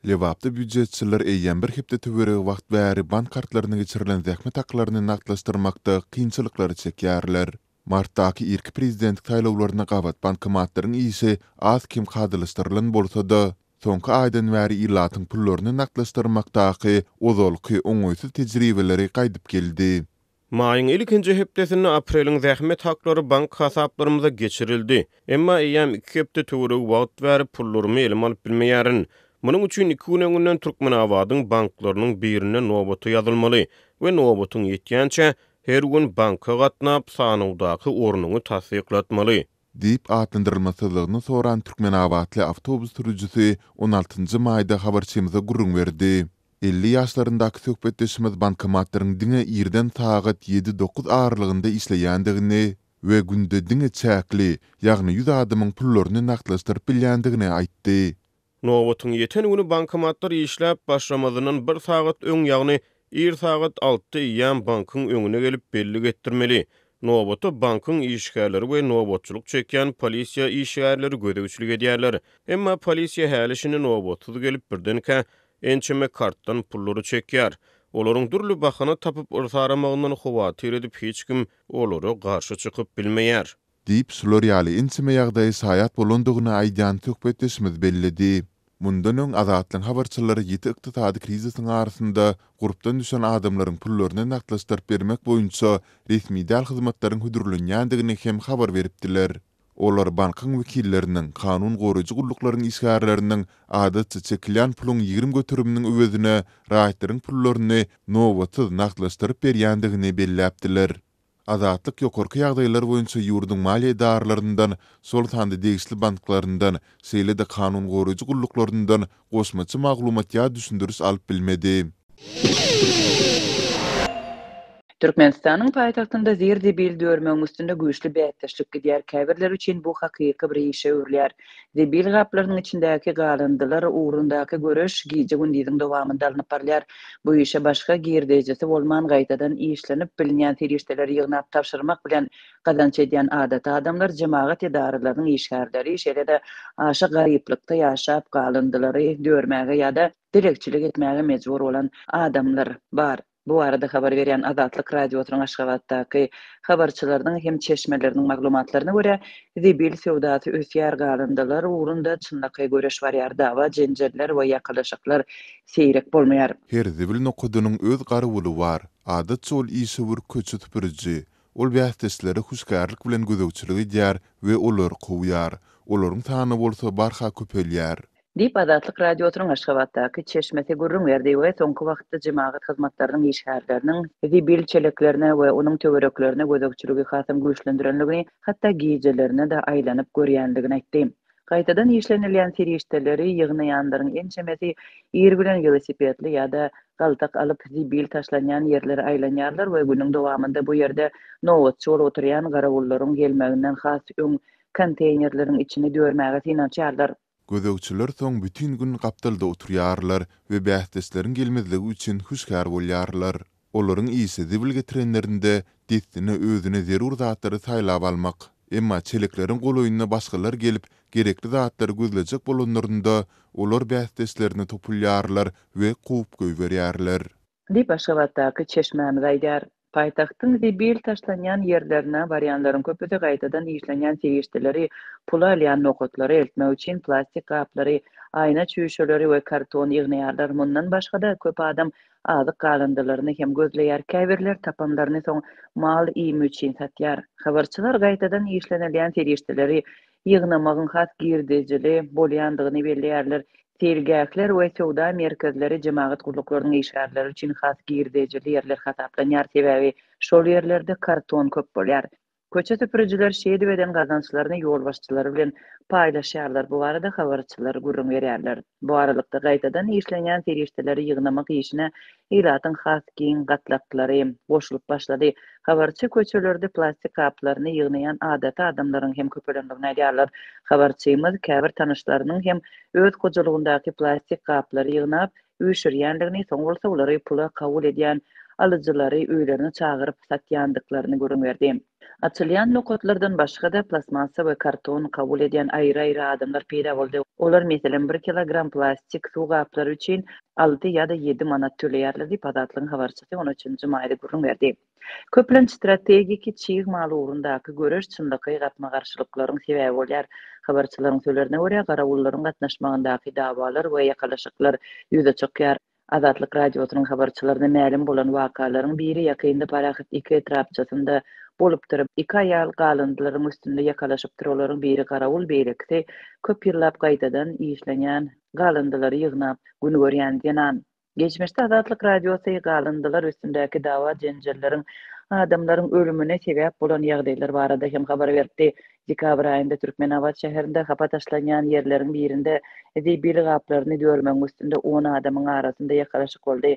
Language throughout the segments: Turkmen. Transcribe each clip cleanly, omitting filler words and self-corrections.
Lewapda büdjetçiler eýýän bir hepde töwereg wagt bäri bank kartlaryny geçirilen zähmet haklaryny naklaşdyrmakda kynçylyklar çekýärler. Martdaky ilk prezidentlik taýlawlaryna gabat bankomatlaryň ýyşy az kim kadylışdyrylan bolsa-da, soňky aýdan bäri ýylatyň pullaryny naklaşdyrmakdaky ozalky oňoýsuz tejribeleri gaýdyp geldi. Maýyň ilkinji hepdesinde apreliň zähmet haklary bank hasaplarymyza geçirildi. Emma eýýäm 2 hepde töwereg wagt berip pullarymı elim alyp bilmeýärin. Munyň üçin 2 gün öňünden Türkmenabadyň banklarynyň birine nobaty ýazylmaly we nobatyň ýetýänçe her gün banka gatnap sanawdaky ornuňy tasdiklatmaly. Diýip atlandyrylmasyzlygyny soran Türkmenabadly awtobus sürüjüsi 16-njy maýda habarçymyza gurrun berdi. 50 ýaşlaryndaky söhbetdeşimiz bankomatlaryň diňe ýerden sagat 7-9 aralygynda işleýändigini we günde diňe çäkli, ýagny 100 adamyň pullaryny naklaşdyryp bilýändigini aýtdy. Nobatyň ýeten güni bankomatlar işläp başlamazynyň 1 sagat öň ýagny 1 sagat 6 ýan bankyň öňüne gelip belli etdirmeli. Nobaty bankyň işgärleri we nobatçylyk çekýän polisiýa işgärleri gödäwçilik edýärler. Emma polisiýa häli şini nobatsız gelip birdenke ençeme kartdan pullary çekýär. Olaryň durly bahana tapyp ırsaramagyny howatyr edip hiç kim olary garşy çykyp bilmeýär. Diýip şular ýaly ençeme ýagdaý saýat bolandygyny aýdan töhbetdeşimiz bellidi. Mundan öň azatlyň habarçylary ýeti ykdysady krizisiň arasynda grupdan düşen adamlaryň pullaryny naklaşdyryp bermek boýunça resmi däl hyzmatlaryň hüdürlenýändigini hem habar beripdiler. Olar bankyň wekilleriniň, kanun goraýjy gulluklarynın işgärleriniň adatça çekilýän puluň 20 götürüminiň öwedine raýatlaryň pullaryny nobatsız naklaşdyryp berýändigini belläpdiler. Azatlyk ýokarky ýagdaýlar boýunça ýurduň maliýe idaralarynyň sol sandy degişli banklaryndan, seýle-de kanun goraýjy gulluklaryndan goşmaçy maglumat ýa düşündürüş alyp bilmedi. Türkmenistanyň paýtagtynda zirdi bildirmeň üstünde güýçli bätleşlik gidýär. Käbirler üçin bu hakyky bir işe öwrülýär. Debil gaplarynyň içindäki galandylar ugrundaky göreş giýje gündizin dowamında alınıp barýar. Bu işe başga girdejesi bolman gaýtadan işlenip bilinýän terişdeler ýygnap tapşyrmak bilen gazanç edýän adat adamlar jemaat edaralarynyň işgärleri şeýle-de aşa garyplykda ýaşap galandylary dörmäge ýa-da direkçilik etmäge mejbur bolan adamlar bar. Bu arada habar berýän Azatlyk radiosynyň Aşgabatdaky habarçylarynyň hem çeşmeleriniň maglumatlaryna görä, debil sewdasy ösýär galandylar ugrunda çynlaky göreş barýar, dawa, jenjeller we ýakalaşyklar seýrek bolmaýar. Her debil nokudynyň öz garywuly bar. Adatça ol işi bir köçü tüpürüji. Ol bähtisleri huşgärlik bilen gödäwçilik edýär we olar goýar. Olaryň sany bolsa barha köpelýär. Dip Azatlyk radiosynyň Aşgabatdaky çeşmesi gurrun berdi we soňky wagtda jemaat hyzmatlarynyň işgärleriniň debil çeleklerine we onuň töwereklerine gödäwçiligi hasam güýçlendirenligini, hatda giýjelerine de aýlanyp görýändigini aýtdy. Gaýtadan işlenilýän serişdeleri ýygnaýanlaryň ençemesi ýer bilen velosipedli ýa-da galtak alyp debil taşlanýan ýerlere aýlanýarlar we günüň dowamında bu ýerde nobatçy bolup oturýan garawullaryň gelmeginden has öň konteynerleriň içini dörmäge synanýarlar. Gödäwçiler soň bütün gün gapdalda oturýarlar we bähtislerin gelmezligi üçin huşgär bolýarlar. Olaryň ýyşy debil getirenlerinde destine özüne zerur zatlary saýlap almak. Emma çelekleriň golaýyna başgalar gelip gerekli zatlary gözlejek bolanlarynda olar bähtislerini topulýarlar we kuwup göýberýärler. Dip Aşgabatdaky çeşmämiz aýdýar. Paýtagtyň debil taşlanýan ýerlerine barýanlaryň köpüsi gaýtadan işlenýän serişdeleri, pul alýan nokatlary eltmek üçin plastik gaplary, aýna çüýşeleri we karton ýygnaýarlar. Mundan başga-da köp adam azyk galandylaryny hem gözleýär. Käbirler tapanlaryny soň mal iýimi üçin satýar. Habarçylar gaýtadan işlenilýän serişdeleri ýygnamagyň has girdejili bolýandygyny belläýärler. Sergäkler we sowda merkezleri jemaat gulluklarının işgärleri üçin has girdejili ýerler hasaplanýar, sebäbi şol ýerlerde karton köp bolýar. Köçe süpürüjiler şeýdi beden gazançylaryny ýol başçylary bilen paýlaşýarlar. Bu arada habarçylar gurrun berýärler. Bu aralykda gaýtadan işlenýän serişdeleri ýygnamak işine ýylatyň has giň gatlaklary boşlup başlady. Habarçy köçelerde plastik gaplaryny ýygnaýan adata adamlaryň hem köpelendigini aýdýarlar. Habarçymyz käbir tanyşlarynyň hem öz gojalygyndaky plastik gaplary ýygnap üýşürýändigini, soň bolsa olary pula kabul edýän alyjylary öýlerine çagyryp satýandyklaryny görün berdi. Açılyan nokotlardan başga da plasmasa we karton kabul edýän aýry-aýry adamlar peýda boldy. Olar meselem 1 kilogram plastik suw gaplary üçin 6 ýa-da 7 manat töleýärler diýip adatlyň habarçysy 13-nji maýda gurrun berdi. Köplen strategiki çyg maly urundaky göreş çynlygy gatma garşylyklaryň sebäbi bolýar. Habarçylaryň sözlerine görä, garawullaryň gatnaşmagyndaky dawalar we ýakalaşyklar ýüze çykýar. Azatlyk radiosynyň habarçylaryna ma'lum bolan wakalaryň biri ýakynda parahat 2 etrapçysynda bolup durup, 2 aýal galyndylaryň üstünde ýakalaşyp duralaryň biri garawul beýlekde köp ýyllap gaýtadan işlenýän galındylary ýygnap gün görýän diýen. Geçmişde Azatlyk Radiosu galındylar üstündäki dawa jenjelleriň adamlaryň ölümine sebäp bolan ýagdaýlar barada hem habar berdi. Dekabr aýynda Türkmenabad şäherinde hapa taşlanýan ýerleriň birinde edebi gaplaryny görmek üstünde 10 adamyň arasynda ýakalaşyk boldy.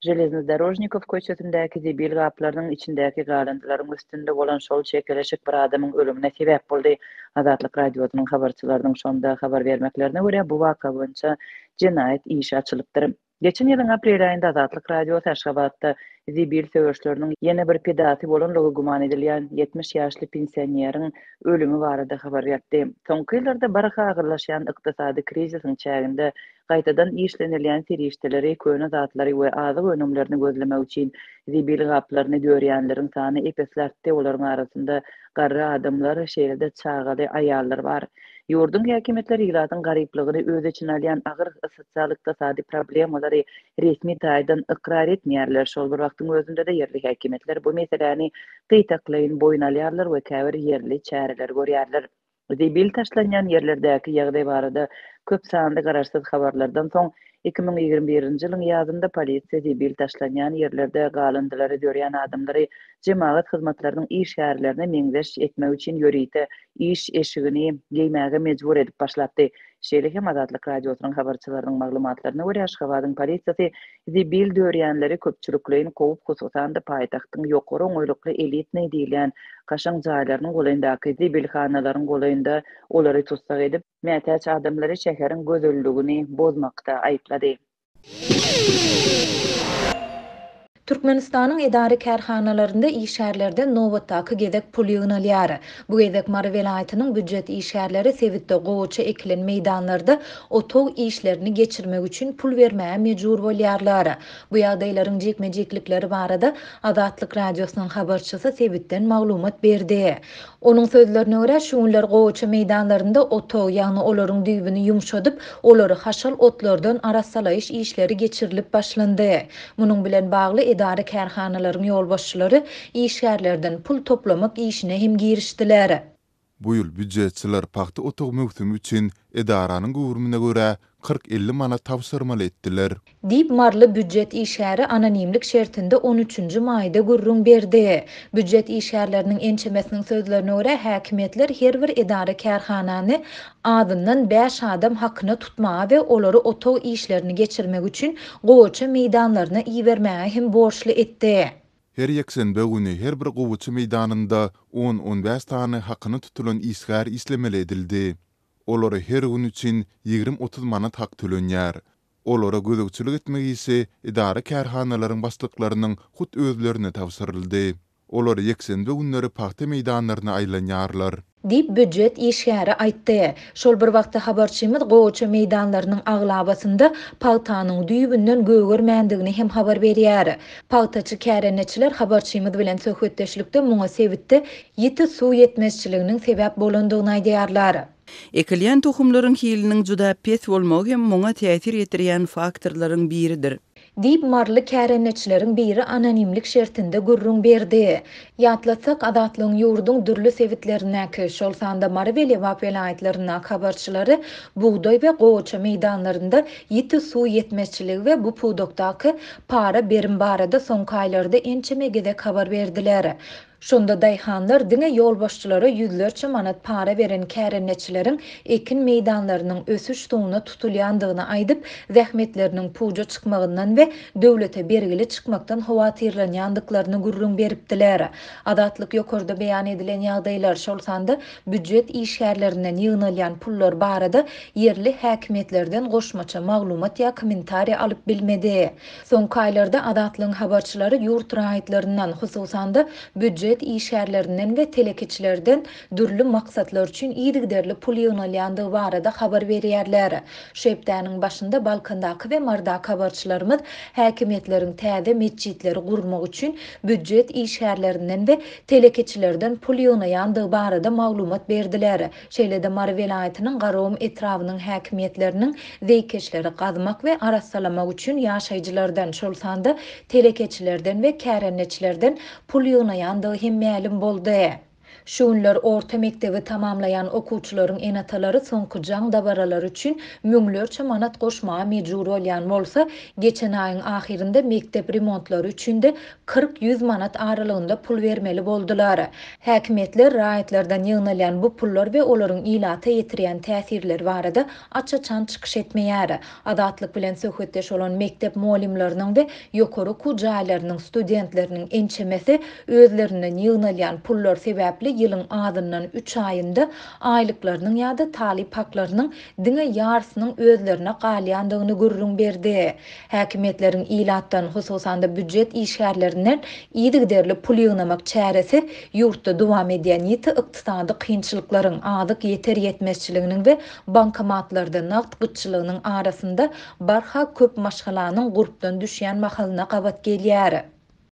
Железнодорожников köçesindäki edebi gaplarynyň içindäki galyndylaryň üstünde bolan şol çekeleşik bir adamyň ölümine sebäp boldy. Azatlyk Radiosynyň habarçylarynyň şonda habar bermeklerine görä bu waka boýunça jenaýat işi açylypdyr. Geçen ýylyň aprel aýynda Azatlyk Radiosu Aşgabatda zibil söwüşleriniň ýene bir pedati bolanlygy guman edilýän 70 ýaşly pensionieriň ölümi barada habar berdi. Soňky ýyllarda barha agyrlaşýan ykdysady krizisiň çäginde gaýtadan işlenilýän serişdeleri, köne zatlary we azyk önümlerini gözlemek üçin zibil gaplaryny dörýänleriň sany epeslerdi. Olaryň arasynda garry adamlar, şeýlede çagaly aýallar bar. Ýurdun häkimetleri ýylatyň garyplygyny öz içine alýan agyr sosial-ykdysady problemalary resmi taýdan ikrar etmeýärler. Şol bir wagtyň özünde de yerli häkimetler bu meseleni gytaklaýyn boyun alýarlar we käbir yerli çäreler görýärler. Zibil taşlanýan ýerlerdäki ýagdaý barada köp sanly garaşsyz habarlardan soň 2021-nji ýylyň ýazynda polisiýa zibil taşlanýan ýerlerde galındylary görýän adamlary jemaat hyzmatlarynyň iş şäherlerine meňzeş etmek üçin ýörüýte iş eşigini geýmäge mejbur edip başlatdy. Şeýle hem Azatlyk Radiosynyň habarçylarynyň maglumatlaryna görä Aşgabatyň polisiýasy zibil dörýänleri köpçüliklerini kovup hususan da paýtagtyň ýokary oňoýlukly elit diýilen kaşaň jaýlarynyň golaýyndaky zibil hanalaryň golaýynda olary tutsak edip mätäç adamlary şäheriň gözölligini bozmakda aýplady. Türkmenistanyň edari kärhanalarynda işärlerde nowatdaky gezek pul ýygnalýar. Bu gezek Mary welaýatynyň büdjet işärleri Sewitde gowaça ekilen meýdanlarda otow işlerini geçirmek üçin pul bermäge mejbur bolýarlar. Bu ýagdaýlaryň jekmejeklikleri barada Azatlyk Radiosynyň habarçysy Sewitden maglumat berdi. Onuň sözlerine görä şu günler gowaça meýdanlarynda otow ýagny olaryň düýbüni ýumşadyp, olary haşal otlardan arasalaýyş işleri geçirilip başlandy. Munyň bilen bagly edari kärhanalaryň ýolbaşçylary işgärlerden pul toplamak işine hem girişdiler. Bu ýyl büdjetçiler paxta otow möhsümi üçin edaranyň gowrumyna görä 40-50 manat tapşyrmaly etdiler. Dip marly büdjet işgäri anonimlik şertinde 13-nji maýda gurrun berdi. Büdjet işgärleriniň ençemesiniň sözlerine görä häkimetler her bir edara kärhanany adyndan 5 adam hakyna tutmagy we olary otow işlerini geçirmek üçin gowaça meýdanlaryna iýermäge hem borçly etdi. Her ýeksenbe güni her bir gowaça meýdanynda 10-15 tane hakyny tutulan işgär islemeli edildi. Olary her gün üçin 20-30 manat hak tölenýär. Olara gözükçilik etmek ise edara kärhanalaryň başlyklarynyň hut özlerine tapşyryldy. Olar ýeksenbe günleri paxta meýdanlaryna aýlanýarlar. Dip büdjet işgäri aýtdy. Şol bir wagtda habarçymyz gowaça meýdanlarynyň aglabasynda paxtanyň düýbünden gögörmändigini hem habar berýär. Paxtaçy kärenetçiler habarçymyz bilen söhbetdeşlikde muňa Sewitde ýeti suw ýetmezçiliginiň sebäp bolandygyny aýdýarlar. Ekilýän tohumlaryň hiliniň juda pes bolmagy hem muňa täsir etdirýän faktorlaryň biridir. Dip marly kärenetçileriň biri anonimlik şertinde gurrun berdi. Ýatlasak Azatlyň ýurdun dürli sewitlerine şol sanda Mary welaýatlaryna habarçylary buğday we gowaça meýdanlarynda ýeti suw ýetmezçiligi we bu pudokdaky para berim barada soňky aýlarda ençeme gezek habar berdiler. Şonda daýhanlar diňe ýolbaşçylara ýüzlerçe manat para beren kärenetçileriň ekin meýdanlarynyň ösüş suwuna tutulýandygyny aýdyp, zähmetleriniň puja çykmagyndan we döwlete bergili çykmakdan howatyrlanýandyklaryny gurrun beripdiler. Azatlyk ýokarda beýan edilen ýagdaýlar şol sanda büdjet işgärlerinden ýygnalýan pullar barada yerli häkimetlerden goşmaça maglumat ýa kommentariýa alyp bilmedi. Soňky aýlarda Azatlyň habarçylary ýurt raýatlaryndan hususan da büdjet büdjet işgärlerinden we telekeçilerden dürli maksatlar üçin iýdigderli pul ýygnalandygy barada habar berýärler. Şeýpdäniň başynda Balkandaky we Marda habarçylarymyz häkimetleriň täze mesjidleri gurmak üçin büdjet işgärlerinden we telekeçilerden pul ýygnalandygy barada maglumat berdiler. Şeýlede Mar welaýatynyň Garawum etrawynyň häkimetleriniň zeýkeşleri gazmak we arassalamak üçin ýaşaýjylardan şolsanda telekeçilerden we kärenneçilerden pul ýygnalandygy hem ma'lum boldy. Şunlar orta mektebi tamamlayan okuwçylaryň enatalary soňky jaň dabaralar üçin müňlerçe manat goşmaga mejbur bolýan bolsa, geçen aýyň ahirinde mektep remontlary üçin de 40-100 manat aralygynda pul bermeli boldular. Häkimetler raýatlardan ýygnalan bu pullar we olaryň ilata ýetirýän täsirleri barada açaçan çykyş etmeýär. Adatlyk bilen söhbetdeş olan mektep muallimleriniň we ýokary okuw jaýlarynyň studentleriniň ençemesi özlerinden ýygnalan pullar sebäpli ýylyň adyndan 3 aýynda aýlyklarynyň ýa-da talip haklarynyň diňe ýarsynyň özlerine galýandygyny görürüň berdi. Häkimetleriň ilatdan hususan da büdjet işgärlerinden iýdigderli pul ýygnamak çäresi ýurtda dowam edýän ýeti ykdysady kynçylyklaryň adyk ýeter ýetmezçiliginiň we bankomatlarda naqd gytçylygynyň arasynda barha köp maşgalanyň gurpdan düşýän mahalyna gabat gelýär.